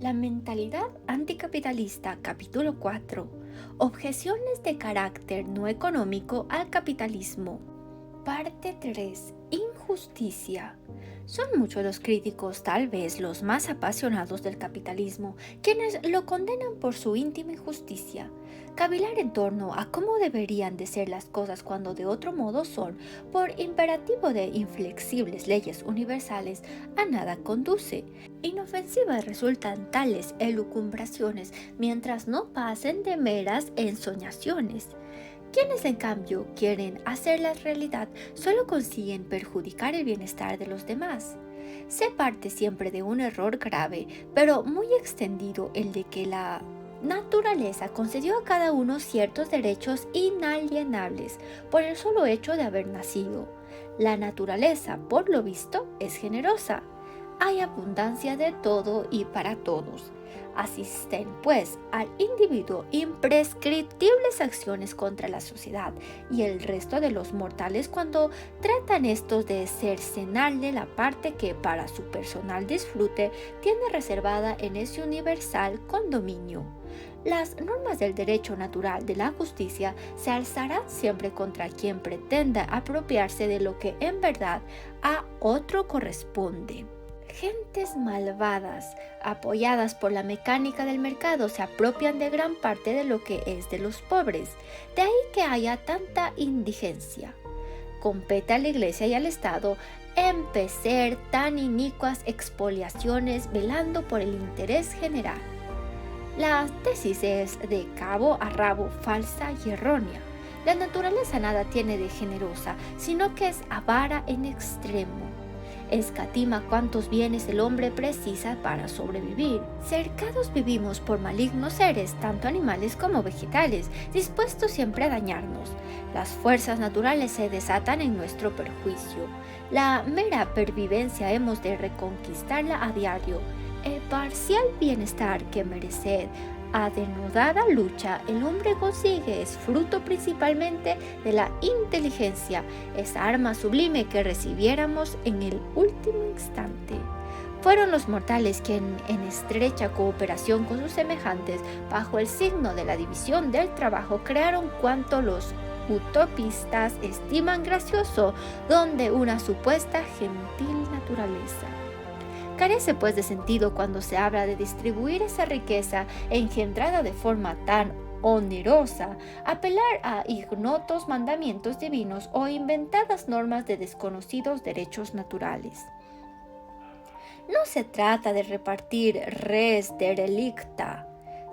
La mentalidad anticapitalista, capítulo 4. Objeciones de carácter no económico al capitalismo. Parte 3. Injusticia. Son muchos los críticos, tal vez los más apasionados del capitalismo, quienes lo condenan por su íntima injusticia. Cavilar en torno a cómo deberían de ser las cosas cuando de otro modo son, por imperativo de inflexibles leyes universales, a nada conduce. Inofensivas resultan tales elucubraciones mientras no pasen de meras ensoñaciones. Quienes en cambio quieren hacerlas realidad solo consiguen perjudicar el bienestar de los demás. Se parte siempre de un error grave, pero muy extendido, el de que la naturaleza concedió a cada uno ciertos derechos inalienables por el solo hecho de haber nacido. La naturaleza, por lo visto, es generosa. Hay abundancia de todo y para todos. Asisten, pues, al individuo imprescriptibles acciones contra la sociedad y el resto de los mortales cuando tratan estos de cercenarle la parte que para su personal disfrute tiene reservada en ese universal condominio. Las normas del derecho natural de la justicia se alzarán siempre contra quien pretenda apropiarse de lo que en verdad a otro corresponde. Gentes malvadas, apoyadas por la mecánica del mercado, se apropian de gran parte de lo que es de los pobres. De ahí que haya tanta indigencia. Compete a la Iglesia y al Estado empecer tan inicuas expoliaciones velando por el interés general. La tesis es de cabo a rabo falsa y errónea. La naturaleza nada tiene de generosa, sino que es avara en extremo. Escatima cuántos bienes el hombre precisa para sobrevivir. Cercados vivimos por malignos seres, tanto animales como vegetales, dispuestos siempre a dañarnos. Las fuerzas naturales se desatan en nuestro perjuicio. La mera pervivencia hemos de reconquistarla a diario. El parcial bienestar que mereced a denodada lucha el hombre consigue es fruto principalmente de la inteligencia, esa arma sublime que recibiéramos en el último instante. Fueron los mortales quienes, en estrecha cooperación con sus semejantes, bajo el signo de la división del trabajo, crearon cuanto los utopistas estiman gracioso, donde una supuesta gentil naturaleza. Carece pues de sentido cuando se habla de distribuir esa riqueza engendrada de forma tan onerosa, apelar a ignotos mandamientos divinos o inventadas normas de desconocidos derechos naturales. No se trata de repartir res derelicta,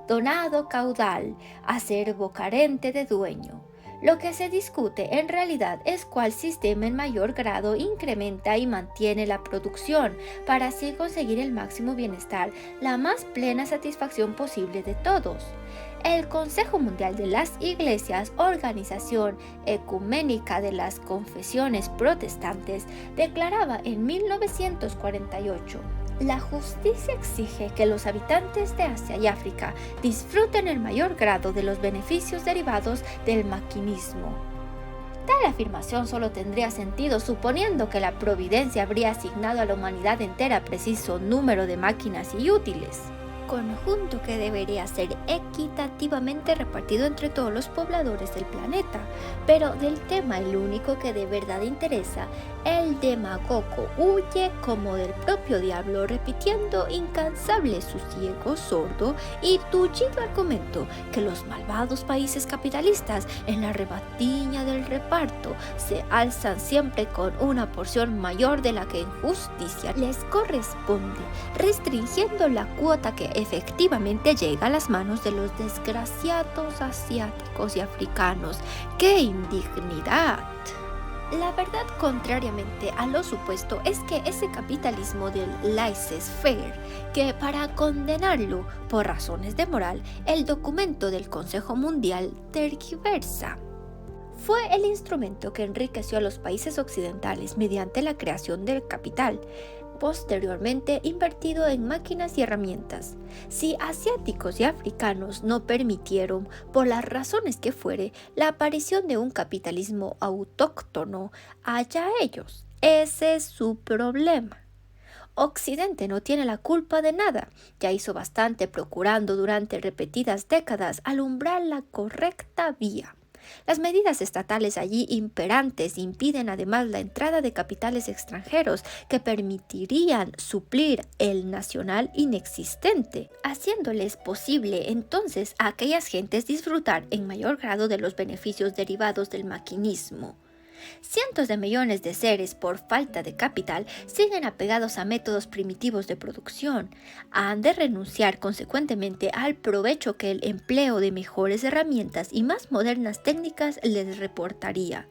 donado caudal, acervo carente de dueño. Lo que se discute en realidad es cuál sistema en mayor grado incrementa y mantiene la producción para así conseguir el máximo bienestar, la más plena satisfacción posible de todos. El Consejo Mundial de las Iglesias, organización ecuménica de las confesiones protestantes, declaraba en 1948: la justicia exige que los habitantes de Asia y África disfruten el mayor grado de los beneficios derivados del maquinismo. Tal afirmación solo tendría sentido suponiendo que la providencia habría asignado a la humanidad entera preciso número de máquinas y útiles, conjunto que debería ser equitativamente repartido entre todos los pobladores del planeta. Pero del tema el único que de verdad interesa, el demagogo huye como del propio diablo, repitiendo incansable su ciego, sordo y tullido argumento que los malvados países capitalistas en la rebatiña del reparto se alzan siempre con una porción mayor de la que en justicia les corresponde, restringiendo la cuota que efectivamente llega a las manos de los desgraciados asiáticos y africanos. ¡Qué indignidad! La verdad, contrariamente a lo supuesto, es que ese capitalismo del laissez-faire, que para condenarlo por razones de moral, el documento del Consejo Mundial tergiversa, fue el instrumento que enriqueció a los países occidentales mediante la creación del capital, posteriormente invertido en máquinas y herramientas. Si asiáticos y africanos no permitieron, por las razones que fuere, la aparición de un capitalismo autóctono, allá ellos, ese es su problema. Occidente no tiene la culpa de nada, ya hizo bastante procurando durante repetidas décadas alumbrar la correcta vía. Las medidas estatales allí imperantes impiden además la entrada de capitales extranjeros que permitirían suplir el nacional inexistente, haciéndoles posible entonces a aquellas gentes disfrutar en mayor grado de los beneficios derivados del maquinismo. Cientos de millones de seres, por falta de capital, siguen apegados a métodos primitivos de producción. Han de renunciar consecuentemente al provecho que el empleo de mejores herramientas y más modernas técnicas les reportaría.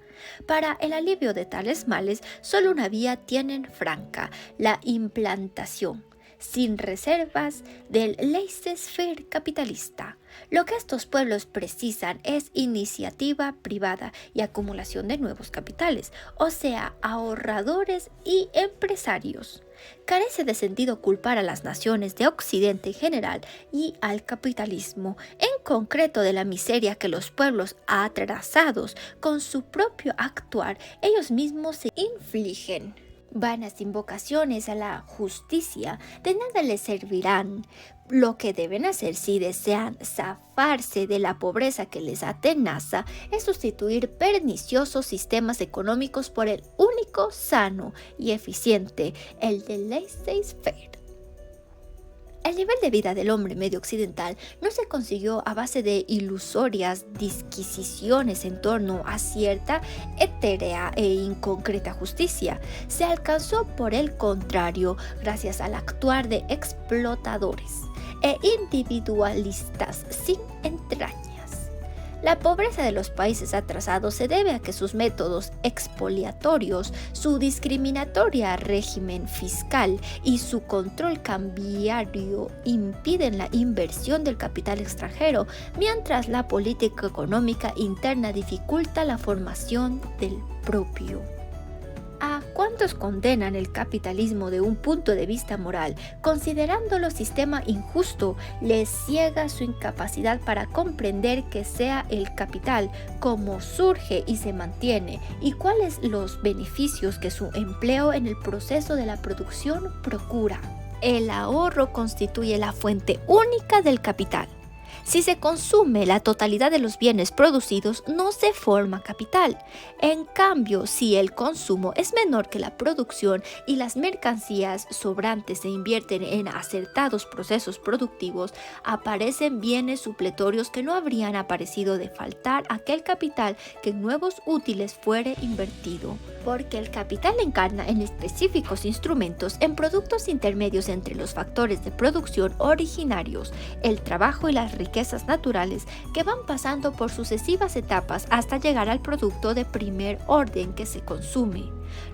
Para el alivio de tales males, solo una vía tienen franca: la implantación sin reservas del laissez-faire capitalista. Lo que estos pueblos precisan es iniciativa privada y acumulación de nuevos capitales, o sea, ahorradores y empresarios. Carece de sentido culpar a las naciones de Occidente en general y al capitalismo en concreto de la miseria que los pueblos atrasados con su propio actuar ellos mismos se infligen. Vanas invocaciones a la justicia de nada les servirán. Lo que deben hacer si desean zafarse de la pobreza que les atenaza es sustituir perniciosos sistemas económicos por el único sano y eficiente, el de laissez-faire. El nivel de vida del hombre medio occidental no se consiguió a base de ilusorias disquisiciones en torno a cierta etérea e inconcreta justicia. Se alcanzó, por el contrario, gracias al actuar de explotadores e individualistas sin entrañas. La pobreza de los países atrasados se debe a que sus métodos expoliatorios, su discriminatoria régimen fiscal y su control cambiario impiden la inversión del capital extranjero, mientras la política económica interna dificulta la formación del propio. ¿A cuántos condenan el capitalismo de un punto de vista moral, considerándolo sistema injusto, les ciega su incapacidad para comprender que sea el capital, cómo surge y se mantiene, y cuáles los beneficios que su empleo en el proceso de la producción procura? El ahorro constituye la fuente única del capital. Si se consume la totalidad de los bienes producidos, no se forma capital. En cambio, si el consumo es menor que la producción y las mercancías sobrantes se invierten en acertados procesos productivos, aparecen bienes supletorios que no habrían aparecido de faltar aquel capital que en nuevos útiles fuere invertido. Porque el capital encarna en específicos instrumentos en productos intermedios entre los factores de producción originarios, el trabajo y las riquezas naturales que van pasando por sucesivas etapas hasta llegar al producto de primer orden que se consume.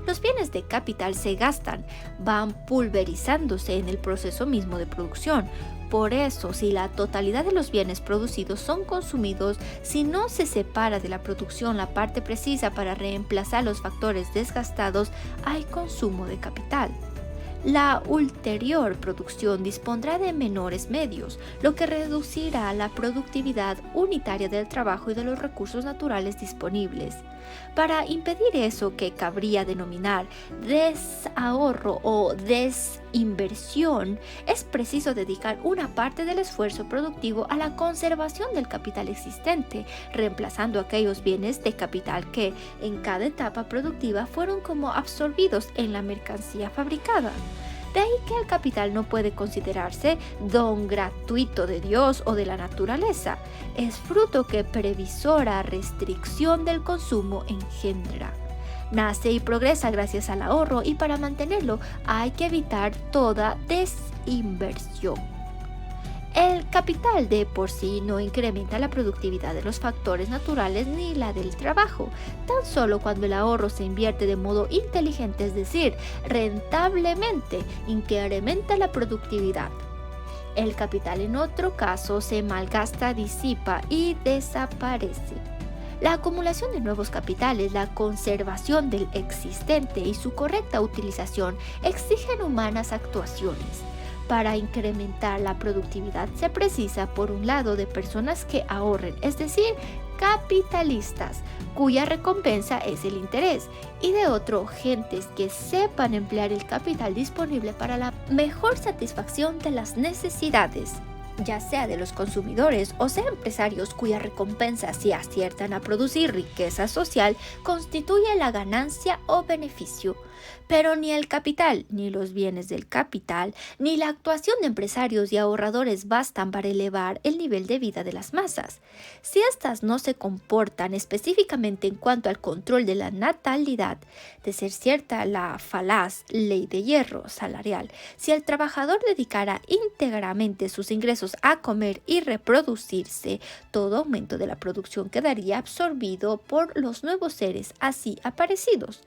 Los bienes de capital se gastan, van pulverizándose en el proceso mismo de producción. Por eso, si la totalidad de los bienes producidos son consumidos, si no se separa de la producción la parte precisa para reemplazar los factores desgastados, hay consumo de capital. La ulterior producción dispondrá de menores medios, lo que reducirá la productividad unitaria del trabajo y de los recursos naturales disponibles. Para impedir eso que cabría denominar desahorro o desinversión, es preciso dedicar una parte del esfuerzo productivo a la conservación del capital existente, reemplazando aquellos bienes de capital que, en cada etapa productiva, fueron como absorbidos en la mercancía fabricada. De ahí que el capital no puede considerarse don gratuito de Dios o de la naturaleza. Es fruto que previsora restricción del consumo engendra. Nace y progresa gracias al ahorro y para mantenerlo hay que evitar toda desinversión. El capital de por sí no incrementa la productividad de los factores naturales ni la del trabajo, tan solo cuando el ahorro se invierte de modo inteligente, es decir, rentablemente, incrementa la productividad. El capital en otro caso se malgasta, disipa y desaparece. La acumulación de nuevos capitales, la conservación del existente y su correcta utilización exigen humanas actuaciones. Para incrementar la productividad se precisa, por un lado, de personas que ahorren, es decir, capitalistas, cuya recompensa es el interés, y de otro, gentes que sepan emplear el capital disponible para la mejor satisfacción de las necesidades, ya sea de los consumidores o sea empresarios cuya recompensa, si aciertan a producir riqueza social, constituye la ganancia o beneficio. Pero ni el capital, ni los bienes del capital, ni la actuación de empresarios y ahorradores bastan para elevar el nivel de vida de las masas. Si éstas no se comportan específicamente en cuanto al control de la natalidad, de ser cierta la falaz ley de hierro salarial, si el trabajador dedicara íntegramente sus ingresos a comer y reproducirse, todo aumento de la producción quedaría absorbido por los nuevos seres así aparecidos.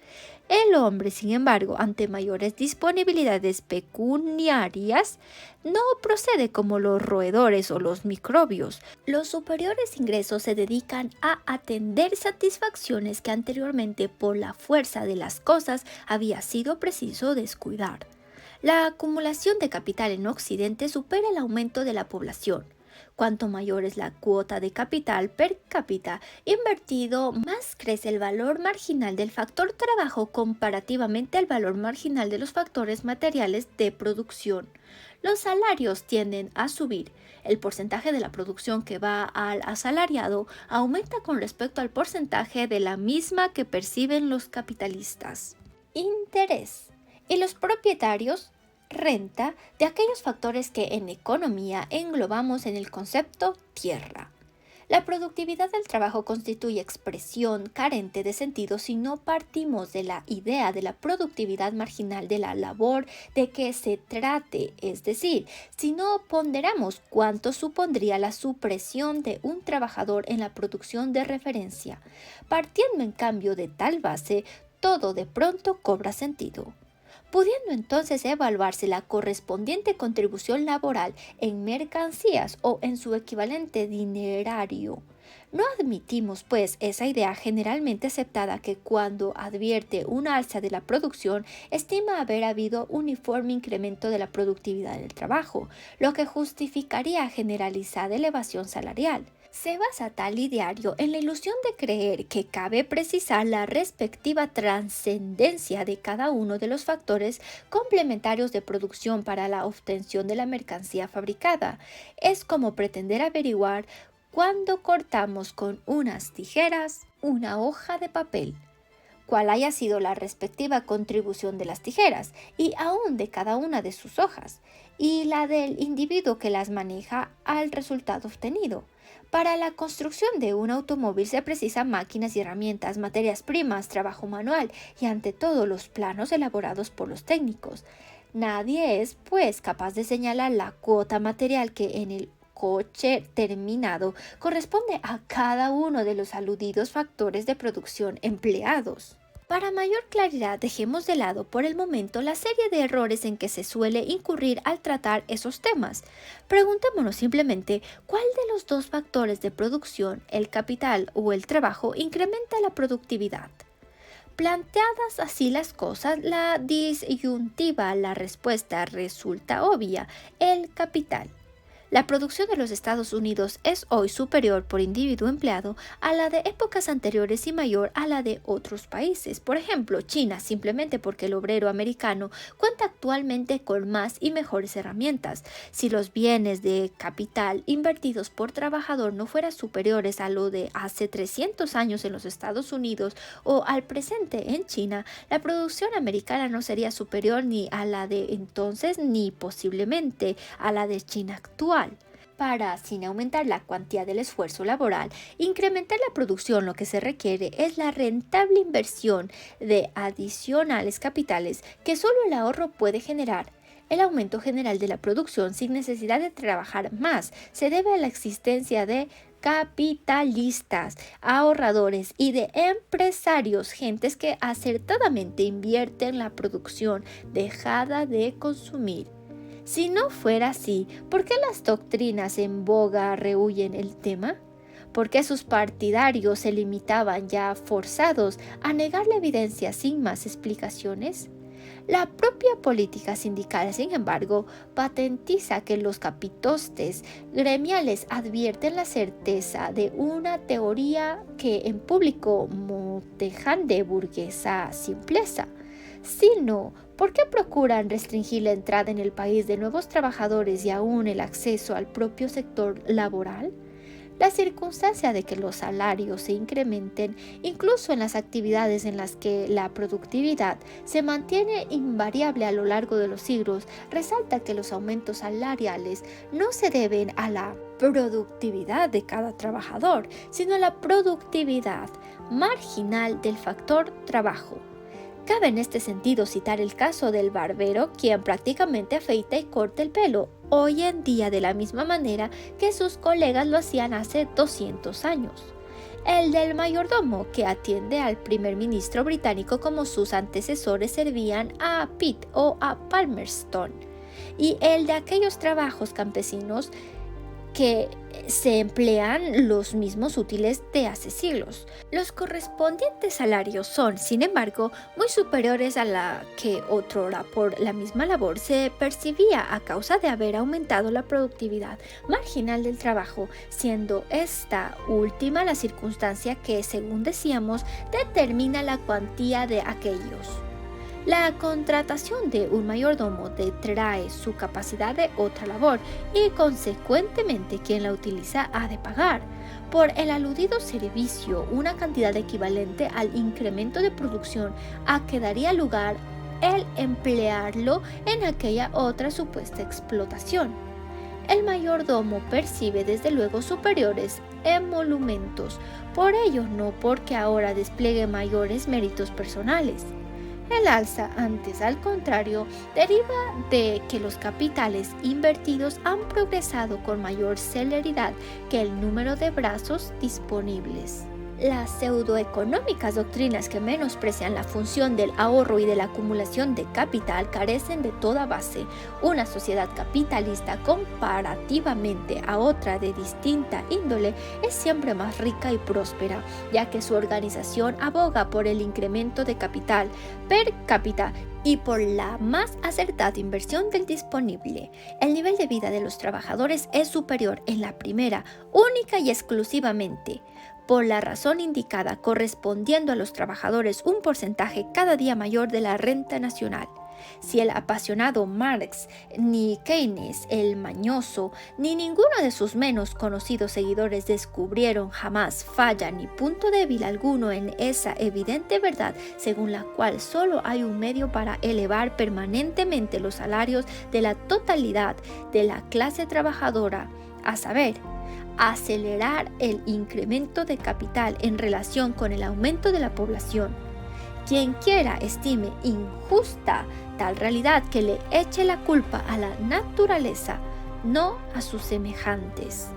El hombre, sin embargo, ante mayores disponibilidades pecuniarias, no procede como los roedores o los microbios. Los superiores ingresos se dedican a atender satisfacciones que anteriormente, por la fuerza de las cosas, había sido preciso descuidar. La acumulación de capital en Occidente supera el aumento de la población. Cuanto mayor es la cuota de capital per cápita invertido, más crece el valor marginal del factor trabajo comparativamente al valor marginal de los factores materiales de producción. Los salarios tienden a subir. El porcentaje de la producción que va al asalariado aumenta con respecto al porcentaje de la misma que perciben los capitalistas. Interés. Y los propietarios, renta, de aquellos factores que en economía englobamos en el concepto tierra. La productividad del trabajo constituye expresión carente de sentido si no partimos de la idea de la productividad marginal de la labor de que se trate, es decir, si no ponderamos cuánto supondría la supresión de un trabajador en la producción de referencia. Partiendo en cambio de tal base, todo de pronto cobra sentido, pudiendo entonces evaluarse la correspondiente contribución laboral en mercancías o en su equivalente dinerario. No admitimos, pues, esa idea generalmente aceptada que cuando advierte una alza de la producción, estima haber habido uniforme incremento de la productividad del trabajo, lo que justificaría generalizada elevación salarial. Se basa tal ideario en la ilusión de creer que cabe precisar la respectiva trascendencia de cada uno de los factores complementarios de producción para la obtención de la mercancía fabricada. Es como pretender averiguar cuando cortamos con unas tijeras una hoja de papel, cuál haya sido la respectiva contribución de las tijeras y aún de cada una de sus hojas, y la del individuo que las maneja al resultado obtenido. Para la construcción de un automóvil se precisan máquinas y herramientas, materias primas, trabajo manual y ante todo los planos elaborados por los técnicos. Nadie es, pues, capaz de señalar la cuota material que en el coche terminado corresponde a cada uno de los aludidos factores de producción empleados. Para mayor claridad, dejemos de lado por el momento la serie de errores en que se suele incurrir al tratar esos temas. Preguntémonos simplemente cuál de los dos factores de producción, el capital o el trabajo, incrementa la productividad. Planteadas así las cosas, la disyuntiva, la respuesta resulta obvia: el capital. La producción de los Estados Unidos es hoy superior por individuo empleado a la de épocas anteriores y mayor a la de otros países. Por ejemplo, China, simplemente porque el obrero americano cuenta actualmente con más y mejores herramientas. Si los bienes de capital invertidos por trabajador no fueran superiores a lo de hace 300 años en los Estados Unidos o al presente en China, la producción americana no sería superior ni a la de entonces ni posiblemente a la de China actual. Para, sin aumentar la cuantía del esfuerzo laboral, incrementar la producción, lo que se requiere es la rentable inversión de adicionales capitales que solo el ahorro puede generar. El aumento general de la producción sin necesidad de trabajar más se debe a la existencia de capitalistas, ahorradores y de empresarios, gentes que acertadamente invierten la producción dejada de consumir. Si no fuera así, ¿por qué las doctrinas en boga rehúyen el tema? ¿Por qué sus partidarios se limitaban ya forzados a negar la evidencia sin más explicaciones? La propia política sindical, sin embargo, patentiza que los capitostes gremiales advierten la certeza de una teoría que en público motejan de burguesa simpleza, sino ¿por qué procuran restringir la entrada en el país de nuevos trabajadores y aún el acceso al propio sector laboral? La circunstancia de que los salarios se incrementen incluso en las actividades en las que la productividad se mantiene invariable a lo largo de los siglos resalta que los aumentos salariales no se deben a la productividad de cada trabajador, sino a la productividad marginal del factor trabajo. Cabe en este sentido citar el caso del barbero, quien prácticamente afeita y corta el pelo hoy en día de la misma manera que sus colegas lo hacían hace 200 años. El del mayordomo, que atiende al primer ministro británico como sus antecesores servían a Pitt o a Palmerston. Y el de aquellos trabajos campesinos que se emplean los mismos útiles de hace siglos. Los correspondientes salarios son, sin embargo, muy superiores a la que otrora por la misma labor se percibía a causa de haber aumentado la productividad marginal del trabajo, siendo esta última la circunstancia que, según decíamos, determina la cuantía de aquellos. La contratación de un mayordomo detrae su capacidad de otra labor y consecuentemente quien la utiliza ha de pagar por el aludido servicio una cantidad equivalente al incremento de producción a que daría lugar el emplearlo en aquella otra supuesta explotación. El mayordomo percibe desde luego superiores emolumentos, por ello no porque ahora despliegue mayores méritos personales. El alza, antes al contrario, deriva de que los capitales invertidos han progresado con mayor celeridad que el número de brazos disponibles. Las pseudoeconómicas doctrinas que menosprecian la función del ahorro y de la acumulación de capital carecen de toda base. Una sociedad capitalista comparativamente a otra de distinta índole es siempre más rica y próspera, ya que su organización aboga por el incremento de capital per cápita y por la más acertada inversión del disponible. El nivel de vida de los trabajadores es superior en la primera, única y exclusivamente, por la razón indicada, correspondiendo a los trabajadores un porcentaje cada día mayor de la renta nacional. Si el apasionado Marx, ni Keynes el mañoso, ni ninguno de sus menos conocidos seguidores descubrieron jamás falla ni punto débil alguno en esa evidente verdad según la cual solo hay un medio para elevar permanentemente los salarios de la totalidad de la clase trabajadora, a saber, acelerar el incremento de capital en relación con el aumento de la población. Quien quiera estime injusta tal realidad que le eche la culpa a la naturaleza, no a sus semejantes.